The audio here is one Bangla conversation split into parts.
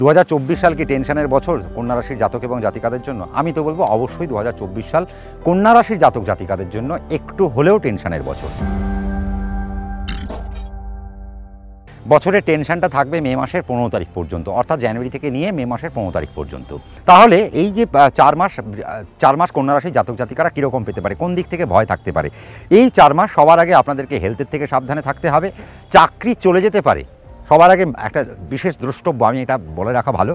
2024 সাল কি টেনশনের বছর কন্যা রাশির জাতক এবং জাতিকাদের জন্য? আমি তো বলবো অবশ্যই 2024 সাল কন্যা রাশির জাতক জাতিকাদের জন্য একটু হলেও টেনশনের বছর। বছরের টেনশনটা থাকবে মে মাসের 15 তারিখ পর্যন্ত, অর্থাৎ জানুয়ারি থেকে নিয়ে মে মাসের 15 তারিখ পর্যন্ত। তাহলে এই যে 4 মাস কন্যা রাশির জাতক জাতিকারা কীরকম পেতে পারে, কোন দিক থেকে ভয় থাকতে পারে? এই 4 মাস সবার আগে আপনাদেরকে হেলথের থেকে সাবধানে থাকতে হবে। চাকরি চলে যেতে পারে। সবার আগে একটা বিশেষ দ্রষ্টব্য, আমি এটা বলে রাখা ভালো,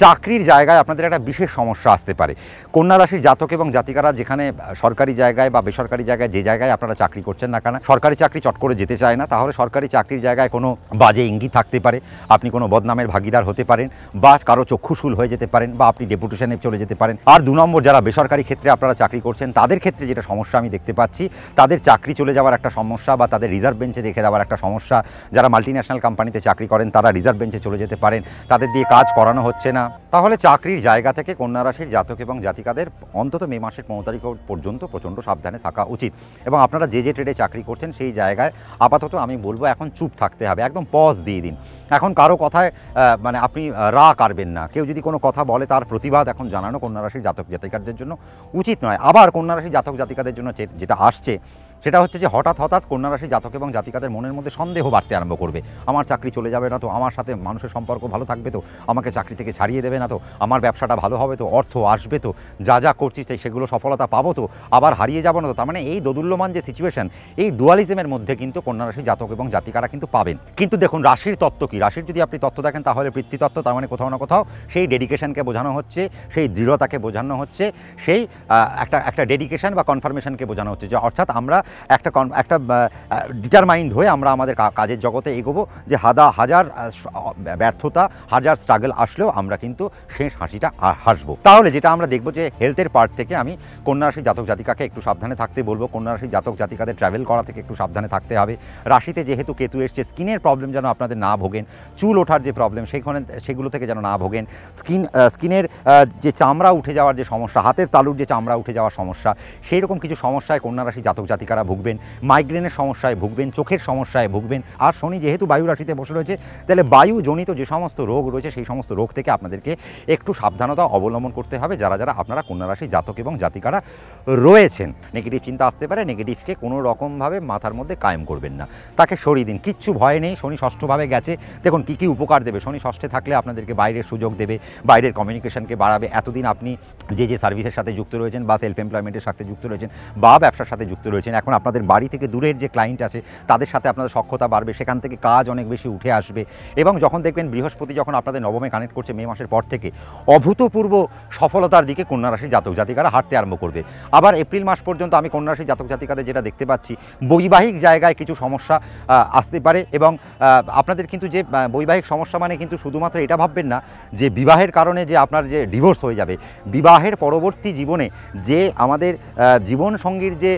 চাকরির জায়গায় আপনাদের একটা বিশেষ সমস্যা আসতে পারে। কন্যা রাশির জাতক এবং জাতিকারা যেখানে সরকারি জায়গায় বা বেসরকারি জায়গায়, যে জায়গায় আপনারা চাকরি করছেন না কেন, সরকারি চাকরি চট করে যেতে চায় না, তাহলে সরকারি চাকরির জায়গায় কোনো বাজে ইঙ্গিত থাকতে পারে, আপনি কোনো বদনামের ভাগিদার হতে পারেন, বা কারো চক্ষুশূল হয়ে যেতে পারেন, বা আপনি ডেপুটেশনে চলে যেতে পারেন। আর 2 নম্বর, যারা বেসরকারি ক্ষেত্রে আপনারা চাকরি করছেন তাদের ক্ষেত্রে যেটা সমস্যা আমি দেখতে পাচ্ছি, তাদের চাকরি চলে যাওয়ার একটা সমস্যা, বা তাদের রিজার্ভ বেঞ্চে রেখে দেওয়ার একটা সমস্যা। যারা মাল্টিন্যাশনাল কোম্পানিতে চাকরি করেন তারা রিজার্ভ বেঞ্চে চলে যেতে পারেন, তাদের দিয়ে কাজ করানো হচ্ছে না। তাহলে চাকরির জায়গা থেকে কন্যা রাশির জাতক এবং জাতিকাদের অন্তত মে মাসের 15 তারিখ পর্যন্ত প্রচণ্ড সাবধানে থাকা উচিত। এবং আপনারা যে ট্রেডে চাকরি করছেন সেই জায়গায় আপাতত আমি বলবো এখন চুপ থাকতে হবে, একদম পজ দিয়ে দিন। এখন কারো কথায় মানে আপনি রা কাড়বেন না। কেউ যদি কোনো কথা বলে তার প্রতিবাদ এখন জানানো কন্যা রাশির জাতক জাতিকাদের জন্য উচিত নয়। আবার কন্যা রাশির জাতক জাতিকাদের জন্য যেটা আসছে সেটা হচ্ছে যে হঠাৎ কন্যা রাশির জাতক এবং জাতিকাদের মনের মধ্যে সন্দেহ বাড়তে আরম্ভ করবে। আমার চাকরি চলে যাবে না তো, আমার সাথে মানুষের সম্পর্ক ভালো থাকবে তো, আমাকে চাকরি থেকে ছাড়িয়ে দেবে না তো, আমার ব্যবসাটা ভালো হবে তো, অর্থ আসবে তো, যা করছি সেগুলো সফলতা পাবো তো, আবার হারিয়ে যাবো না তো। তার মানে এই দোদুল্যমান যে সিচুয়েশন, এই ডুয়ালিজমের মধ্যে কিন্তু কন্যা রাশির জাতক এবং জাতিকারা কিন্তু পাবেন। কিন্তু দেখুন রাশির তত্ত্ব কি, রাশির যদি আপনি তত্ত্ব দেখেন তাহলে পিতৃতত্ত্ব, তার মানে কোথাও না কোথাও সেই ডেডিকেশনকে বোঝানো হচ্ছে, সেই দৃঢ়তাকে বোঝানো হচ্ছে, সেই একটা ডেডিকেশন বা কনফার্মেশনকে বোঝানো হচ্ছে, যে অর্থাৎ আমরা একটা ডিটারমাইন্ড হয়ে আমরা আমাদের কাজের জগতে এগোবো, যে হাজার ব্যর্থতা, হাজার স্ট্রাগল আসলেও আমরা কিন্তু শেষ হাসিটা হাসবো। তাহলে যেটা আমরা দেখবো যে হেলথের পার্ট থেকে আমি কন্যা রাশির জাতক জাতিকাকে একটু সাবধানে থাকতে বলবো। কন্যা রাশির জাতক জাতিকাদের ট্রাভেল করা থেকে একটু সাবধানে থাকতে হবে। রাশিতে যেহেতু কেতু এসছে, স্কিনের প্রবলেম যেন আপনাদের না ভোগেন, চুল ওঠার যে প্রবলেম সেগুলো থেকে যেন না ভোগেন, স্কিনের যে চামড়া উঠে যাওয়ার যে সমস্যা, হাতের তালুর যে চামড়া উঠে যাওয়ার সমস্যা, সেই রকম কিছু সমস্যায় কন্যা রাশির জাতক জাতিকারা ভুগবেন। মাইগ্রেনের সমস্যায় ভুগবেন, চোখের সমস্যায় ভুগবেন। আর শনি যেহেতু বায়ু রাশিতে বসে রয়েছে, তাহলে বায়ুজনিত যে সমস্ত রোগ রয়েছে সেই সমস্ত রোগ থেকে আপনাদেরকে একটু সাবধানতা অবলম্বন করতে হবে। যারা আপনারা কন্যা রাশির জাতক এবং জাতিকারা রয়েছেন, নেগেটিভ চিন্তা আসতে পারে, নেগেটিভকে কোনো রকমভাবে মাথার মধ্যে কায়েম করবেন না, তাকে সরিয়ে দিন, কিচ্ছু ভয় নেই। শনি ষষ্ঠভাবে গেছে, দেখুন কী উপকার দেবে। শনি ষষ্ঠে থাকলে আপনাদেরকে বাইরের সুযোগ দেবে, বাইরের কমিউনিকেশনকে বাড়াবে। এতদিন আপনি যে সার্ভিসের সাথে যুক্ত রয়েছেন, বা সেলফ এমপ্লয়মেন্টের সাথে যুক্ত রয়েছেন, বা ব্যবসার সাথে যুক্ত রয়েছেন, এখন আপনাদের বাড়ি থেকে দূরের যে ক্লায়েন্ট আছে তাদের সাথে আপনাদের সখ্যতা বাড়বে, সেখান থেকে কাজ অনেক বেশি উঠে আসবে। এবং যখন দেখবেন বৃহস্পতি যখন আপনাদের নবমে কানেক্ট করছে মে মাসের পর থেকে, অভূতপূর্ব সফলতার দিকে কন্যা রাশির জাতক জাতিকারা হাঁটতে আরম্ভ করবে। আবার এপ্রিল মাস পর্যন্ত আমি কন্যা রাশির জাতক জাতিকাদের যেটা দেখতে পাচ্ছি, বৈবাহিক জায়গায় কিছু সমস্যা আসতে পারে। এবং আপনাদের কিন্তু যে বৈবাহিক সমস্যা মানে কিন্তু শুধুমাত্র এটা ভাববেন না যে বিবাহের কারণে যে আপনার যে ডিভোর্স হয়ে যাবে। বিবাহের পরবর্তী জীবনে যে আমাদের জীবনসঙ্গীর যে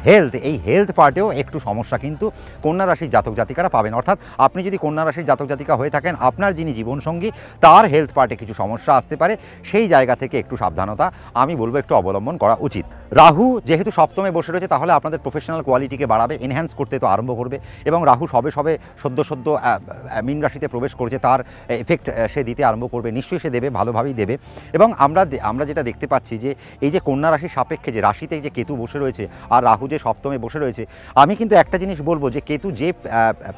হেলথ, এই হেলথ পার্টেও একটু সমস্যা কিন্তু কন্যা রাশির জাতক জাতিকারা পাবেন। অর্থাৎ আপনি যদি কন্যা রাশির জাতক জাতিকা হয়ে থাকেন, আপনার যিনি জীবনসঙ্গী তার হেলথ পার্টে কিছু সমস্যা আসতে পারে। সেই জায়গা থেকে একটু সাবধানতা আমি বলবো একটু অবলম্বন করা উচিত। রাহু যেহেতু সপ্তমে বসে রয়েছে, তাহলে আপনাদের প্রফেশনাল কোয়ালিটিকে বাড়াবে, এনহ্যান্স করতে তো আরম্ভ করবে। এবং রাহু সবে সদ্য মীন রাশিতে প্রবেশ করেছে, তার এফেক্ট সে দিতে আরম্ভ করবে, নিশ্চয়ই সে দেবে, ভালোভাবেই দেবে। এবং আমরা যেটা দেখতে পাচ্ছি যে এই যে কন্যা রাশির সাপেক্ষে যে রাশিতে যে কেতু বসে রয়েছে আর রাহু যে সপ্তমে বসে রয়েছে, আমি কিন্তু একটা জিনিস বলবো যে কেতু যে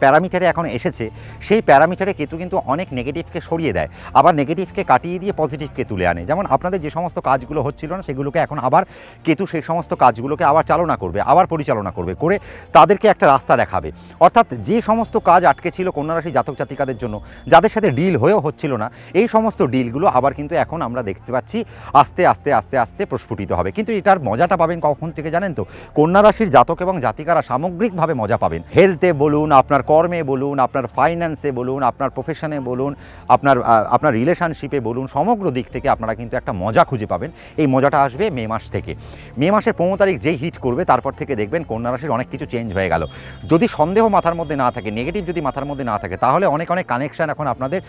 প্যারামিটারে এখন এসেছে, সেই প্যারামিটারে কেতু কিন্তু অনেক নেগেটিভকে সরিয়ে দেয়, আবার নেগেটিভকে কাটিয়ে দিয়ে পজিটিভকে তুলে আনে। যেমন আপনাদের যে সমস্ত কাজগুলো হচ্ছিল না সেগুলোকে এখন আবার কেতু সেই সমস্ত কাজগুলোকে আবার চালনা করবে, আবার পরিচালনা করবে, করে তাদেরকে একটা রাস্তা দেখাবে। অর্থাৎ যে সমস্ত কাজ আটকে ছিল কন্যা রাশি জাতক জাতিকাদের জন্য, যাদের সাথে ডিল হয়েও হচ্ছিল না, এই সমস্ত ডিলগুলো আবার কিন্তু এখন আমরা দেখতে পাচ্ছি আস্তে আস্তে আস্তে আস্তে প্রস্ফুটিত হবে। কিন্তু এটার মজাটা পাবেন কখন থেকে জানেন তো? কন্যা রাশির জাতক এবং জাতিকারা সামগ্রিকভাবে মজা পাবেন। হেলথে বলুন, আপনার কর্মে বলুন, আপনার ফাইন্যান্সে বলুন, আপনার প্রফেশনে বলুন, আপনার রিলেশনশিপে বলুন, সমগ্র দিক থেকে আপনারা কিন্তু একটা মজা খুঁজে পাবেন। এই মজাটা আসবে মে মাস থেকে। মে মাসের 15 তারিখ যেই হিট করবে, তারপর থেকে দেখবেন কন্যা রাশির অনেক কিছু চেঞ্জ হয়ে গেল। যদি সন্দেহ মাথার মধ্যে না থাকে, নেগেটিভ যদি মাথার মধ্যে না থাকে, তাহলে অনেক কানেকশান এখন আপনাদের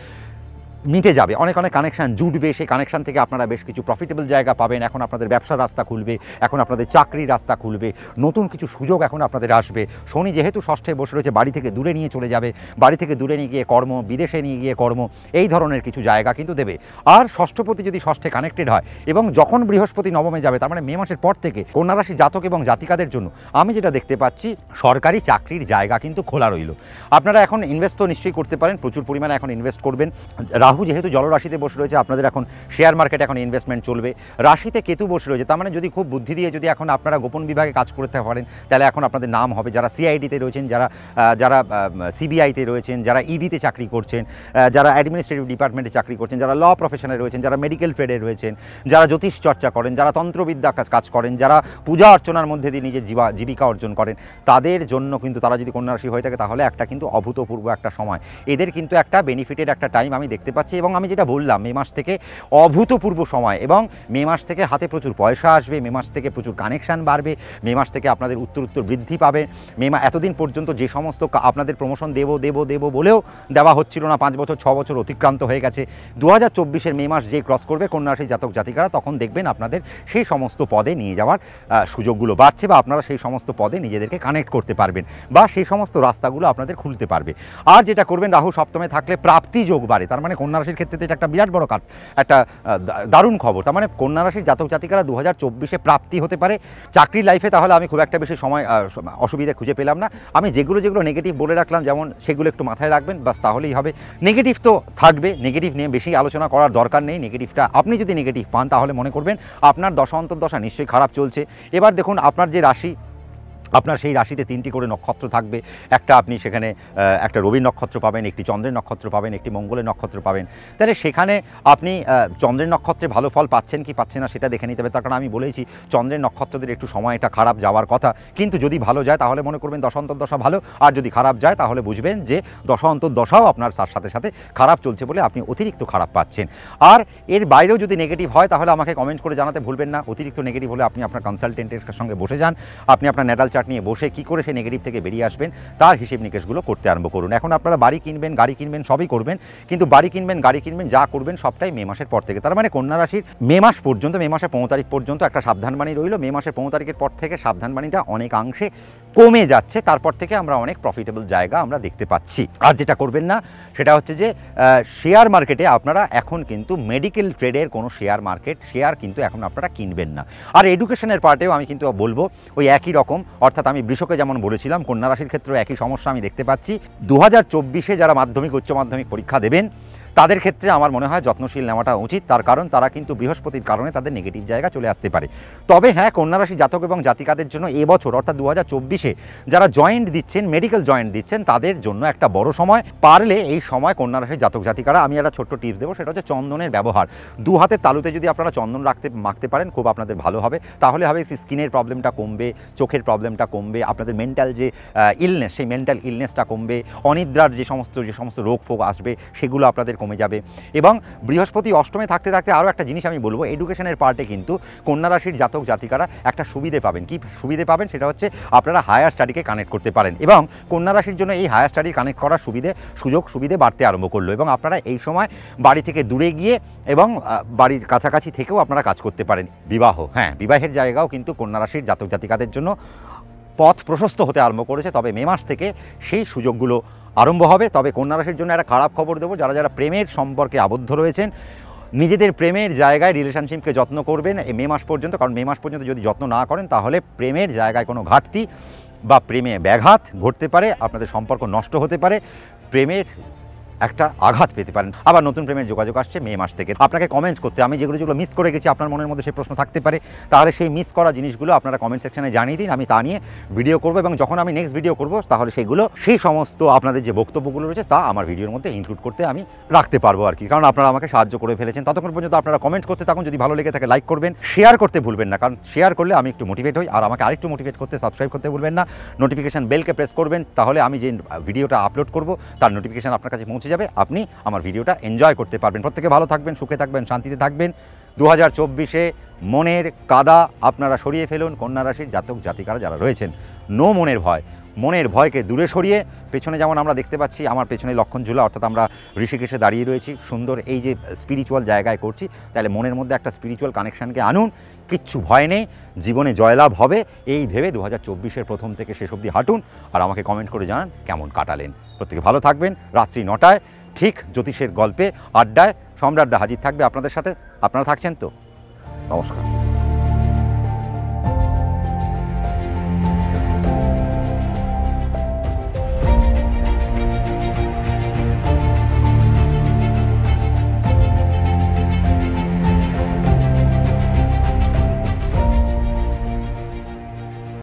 মিটে যাবে, অনেক অনেক কানেকশান জুটবে, সেই কানেকশান থেকে আপনারা বেশ কিছু প্রফিটেবল জায়গা পাবেন, এখন আপনাদের ব্যবসার রাস্তা খুলবে, এখন আপনাদের চাকরির রাস্তা খুলবে, নতুন কিছু সুযোগ এখন আপনাদের আসবে। শনি যেহেতু ষষ্ঠে বসে রয়েছে, বাড়ি থেকে দূরে নিয়ে চলে যাবে, বাড়ি থেকে দূরে নিয়ে গিয়ে কর্ম, বিদেশে নিয়ে গিয়ে কর্ম, এই ধরনের কিছু জায়গা কিন্তু দেবে। আর ষষ্ঠপতি যদি ষষ্ঠে কানেক্টেড হয় এবং যখন বৃহস্পতি নবমে যাবে, তার মানে মে মাসের পর থেকে কন্যা রাশি জাতক এবং জাতিকাদের জন্য আমি যেটা দেখতে পাচ্ছি, সরকারি চাকরির জায়গা কিন্তু খোলা রইল। আপনারা এখন ইনভেস্ট তো নিশ্চয়ই করতে পারেন, প্রচুর পরিমাণে এখন ইনভেস্ট করবেন। রাহু যেহেতু জলরাশিতে বসে রয়েছে, আপনাদের এখন শেয়ার মার্কেটে এখন ইনভেস্টমেন্ট চলবে। রাশিতে কেতু বসে রয়েছে, তার মানে যদি খুব বুদ্ধি দিয়ে যদি এখন আপনারা গোপন বিভাগে কাজ করতে পারেন, তাহলে এখন আপনাদের নাম হবে। যারা সিআইডিতে রয়েছেন, যারা সিবিআইতে রয়েছেন, যারা ইডিতে চাকরি করছেন, যারা অ্যাডমিনিস্ট্রেটিভ ডিপার্টমেন্টে চাকরি করছেন, যারা ল প্রফেশনে রয়েছেন, যারা মেডিকেল ট্রেডে রয়েছেন, যারা জ্যোতিষ চর্চা করেন, যারা তন্ত্রবিদ্যা কাজ করেন, যারা পূজা অর্চনার মধ্যে দিয়ে নিজের জীবিকা অর্জন করেন, তাদের জন্য কিন্তু, তারা যদি কন্যা রাশি হয়ে থাকে, তাহলে একটা কিন্তু অভূতপূর্ব একটা সময়, এদের কিন্তু একটা বেনিফিটেড একটা টাইম আমি দেখতে পাচ্ছি। এবং আমি যেটা বললাম, মে মাস থেকে অভূতপূর্ব সময়, এবং মে মাস থেকে হাতে প্রচুর পয়সা আসবে, মে মাস থেকে প্রচুর কানেকশান বাড়বে, মে মাস থেকে আপনাদের উত্তর বৃদ্ধি পাবে। এতদিন পর্যন্ত যে সমস্ত আপনাদের প্রমোশন দেব বলেও দেওয়া হচ্ছিল না, 5 বছর 6 বছর অতিক্রান্ত হয়ে গেছে, 2024-এর মে মাস যে ক্রস করবে কন্যা রাশি জাতক জাতিকারা, তখন দেখবেন আপনাদের সেই সমস্ত পদে নিয়ে যাওয়ার সুযোগগুলো বাড়ছে, বা আপনারা সেই সমস্ত পদে নিজেদেরকে কানেক্ট করতে পারবেন, বা সেই সমস্ত রাস্তাগুলো আপনাদের খুলতে পারবে। আর যেটা করবেন, রাহু সপ্তমে থাকলে প্রাপ্তি যোগ বাড়ে, তার মানে কন্যা রাশির ক্ষেত্রে এটা একটা বিরাট বড় একটা দারুণ খবর। তার মানে কন্যা রাশির জাতক জাতিকারা 2024-এ প্রাপ্তি হতে পারে চাকরি লাইফে। তাহলে আমি খুব একটা বেশি সময় অসুবিধা খুঁজে পেলাম না। আমি যেগুলো নেগেটিভ বলে রাখলাম, যেমন সেগুলো একটু মাথায় রাখবেন, বাস তাহলেই হবে। নেগেটিভ তো থাকবে, নেগেটিভ নিয়ে বেশি আলোচনা করার দরকার নেই। নেগেটিভটা আপনি যদি নেগেটিভ পান, তাহলে মনে করবেন আপনার দশা অন্তর্দশা নিশ্চয়ই খারাপ চলছে। এবার দেখুন, আপনার যে রাশি, আপনার সেই রাশিতে 3টি করে নক্ষত্র থাকবে। একটা আপনি সেখানে একটা রবির নক্ষত্র পাবেন, একটি চন্দ্রের নক্ষত্র পাবেন, একটি মঙ্গলের নক্ষত্র পাবেন। তাহলে সেখানে আপনি চন্দ্রের নক্ষত্রে ভালো ফল পাচ্ছেন কি পাচ্ছেন না সেটা দেখে নিতে হবে। তার কারণ আমি বলেছি, চন্দ্রের নক্ষত্রদের একটু সময়টা খারাপ যাওয়ার কথা, কিন্তু যদি ভালো যায় তাহলে মনে করবেন দশা অন্তর্দশা ভালো, আর যদি খারাপ যায় তাহলে বুঝবেন যে দশা অন্তর্দশাও আপনার তার সাথে সাথে খারাপ চলছে বলে আপনি অতিরিক্ত খারাপ পাচ্ছেন। আর এর বাইরেও যদি নেগেটিভ হয়, তাহলে আমাকে কমেন্ট করে জানাতে ভুলবেন না। অতিরিক্ত নেগেটিভ হলে আপনি আপনার কনসালটেন্টের সঙ্গে বসে যান, আপনি আপনার ন্যাটাল চার্ট নিয়ে বসে কী করে সেই নেগেটিভ থেকে বেরিয়ে আসবেন তার হিসেব নিকেশগুলো করতে আরম্ভ করুন। এখন আপনারা বাড়ি কিনবেন, গাড়ি কিনবেন, সবই করবেন, কিন্তু বাড়ি কিনবেন, গাড়ি কিনবেন, যা করবেন সবটাই মে মাসের পর থেকে। তার মানে কন্যা রাশির মে মাস পর্যন্ত, মে মাসের 15 তারিখ পর্যন্ত একটা সাবধানবাণী রইল। মে মাসের 15 তারিখের পর থেকে সাবধানবাণীটা অনেকাংশে কমে যাচ্ছে, তারপর থেকে আমরা অনেক প্রফিটেবল জায়গা আমরা দেখতে পাচ্ছি। আর যেটা করবেন না সেটা হচ্ছে যে শেয়ার মার্কেটে আপনারা এখন কিন্তু মেডিকেল ট্রেডের কোনো শেয়ার কিন্তু এখন আপনারা কিনবেন না। আর এডুকেশনের পার্টেও আমি কিন্তু বলবো ওই একই রকম, অর্থাৎ আমি বৃষকে যেমন বলেছিলাম, কন্যা রাশির ক্ষেত্রেও একই সমস্যা আমি দেখতে পাচ্ছি। 2024-এ যারা মাধ্যমিক উচ্চ মাধ্যমিক পরীক্ষা দেবেন, তাদের ক্ষেত্রে আমার মনে হয় যত্নশীল নেওয়াটা উচিত, তার কারণ তারা কিন্তু বৃহস্পতির কারণে তাদের নেগেটিভ জায়গা চলে আসতে পারে। তবে হ্যাঁ, কন্যা রাশি জাতক এবং জাতিকাদের জন্য এবছর অর্থাৎ 2024-এ যারা জয়েন্ট দিচ্ছেন, মেডিকেল জয়েন্ট দিচ্ছেন, তাদের জন্য একটা বড় সময়। পারলে এই সময় কন্যা রাশি জাতক জাতিকারা, আমি একটা ছোট্ট টিপস দেবো, সেটা হচ্ছে চন্দনের ব্যবহার। 2 হাতের তালুতে যদি আপনারা চন্দন মাখতে পারেন, খুব আপনাদের ভালো হবে। তাহলে হবে স্কিনের প্রবলেমটা কমবে, চোখের প্রবলেমটা কমবে, আপনাদের মেন্টাল যে ইলনেস, সেই মেন্টাল ইলনেসটা কমবে, অনিদ্রার যে সমস্ত রোগ ফোগ আসবে সেগুলো আপনাদের কমে যাবে। এবং বৃহস্পতি অষ্টমে থাকতে থাকতে আরও একটা জিনিস আমি বলবো, এডুকেশনের পার্টে কিন্তু কন্যা রাশির জাতক জাতিকারা একটা সুবিধে পাবেন। কি সুবিধে পাবেন সেটা হচ্ছে আপনারা হায়ার স্টাডিকে কানেক্ট করতে পারেন, এবং কন্যা রাশির জন্য এই হায়ার স্টাডি কানেক্ট করার সুযোগ সুবিধে বাড়তে আরম্ভ করলো। এবং আপনারা এই সময় বাড়ি থেকে দূরে গিয়ে এবং বাড়ির কাছাকাছি থেকেও আপনারা কাজ করতে পারেন। বিবাহের জায়গাও কিন্তু কন্যা রাশির জাতক জাতিকাদের জন্য পথ প্রশস্ত হতে আরম্ভ করেছে। তবে মে মাস থেকে সেই সুযোগগুলো আরম্ভ হবে। তবে কন্যা রাশির জন্য একটা খারাপ খবর দেবো, যারা প্রেমের সম্পর্কে আবদ্ধ রয়েছেন, নিজেদের প্রেমের জায়গায় রিলেশনশিপকে যত্ন করবেন এই মে মাস পর্যন্ত। কারণ মে মাস পর্যন্ত যদি যত্ন না করেন, তাহলে প্রেমের জায়গায় কোনো ঘাটতি বা প্রেমে ব্যাঘাত ঘটতে পারে, আপনাদের সম্পর্ক নষ্ট হতে পারে, প্রেমের একটা আঘাত পেতে পারেন। আবার নতুন প্রেমের যোগাযোগ আসছে মে মাস থেকে। আপনাকে কমেন্ট করতে, আমি যেগুলো মিস করে গেছি, আপনার মনের মধ্যে সেই প্রশ্ন থাকতে পারে, তাহলে সেই মিস করা জিনিসগুলো আপনারা কমেন্ট সেকশনে জানিয়ে দিন, আমি তা নিয়ে ভিডিও করব। এবং যখন আমি নেক্সট ভিডিও করব, তাহলে সেই সমস্ত আপনাদের যে বক্তব্যগুলো রয়েছে তা আমার ভিডিওর মধ্যে ইনক্লুড করতে আমি রাখতে পারবো আর কি। কারণ আপনারা আমাকে সাহায্য করে ফেলেছেন। ততক্ষণ পর্যন্ত আপনারা কমেন্ট করতে থাকুন, যদি ভালো লেগে থাকে লাইক করবেন, শেয়ার করতে ভুলবেন না, কারণ শেয়ার করলে আমি একটু মোটিভেট হই। আর আমাকে আরেকটু মোটিভেট করতে সাবস্ক্রাইব করতে ভুলবেন না, নোটিফিকেশন বেলকে প্রেস করবেন, তাহলে আমি যে ভিডিওটা আপলোড করব তার নোটিফিকেশন আপনার কাছে পৌঁছে যাবে, আপনি আমার ভিডিওটা এনজয় করতে পারবেন। প্রত্যেকে ভালো থাকবেন, সুখে থাকবেন, শান্তিতে থাকবেন। 2024-এ মনের কাদা আপনারা সরিয়ে ফেলুন। কন্যা রাশির জাতক জাতিকারা যারা রয়েছেন, নো মনের ভয়, মনের ভয়কে দূরে সরিয়ে পেছনে যেমন আমরা দেখতে পাচ্ছি আমার পেছনে লক্ষণঝুলা, অর্থাৎ আমরা ঋষিকেশে দাঁড়িয়ে রয়েছি সুন্দর এই যে স্পিরিচুয়াল জায়গায় করছি, তাহলে মনের মধ্যে একটা স্পিরিচুয়াল কানেকশানকে আনুন, কিচ্ছু ভয় নেই, জীবনে জয়লাভ হবে এই ভেবে 2024-এর প্রথম থেকে শেষ অবধি হাঁটুন আর আমাকে কমেন্ট করে জানান কেমন কাটালেন। প্রত্যেকে ভালো থাকবেন। রাত্রি 9টায় ঠিক জ্যোতিষের গল্পে আড্ডায় সম্রাটদা হাজির থাকবে আপনাদের সাথে। আপনারা থাকছেন তো? নমস্কার।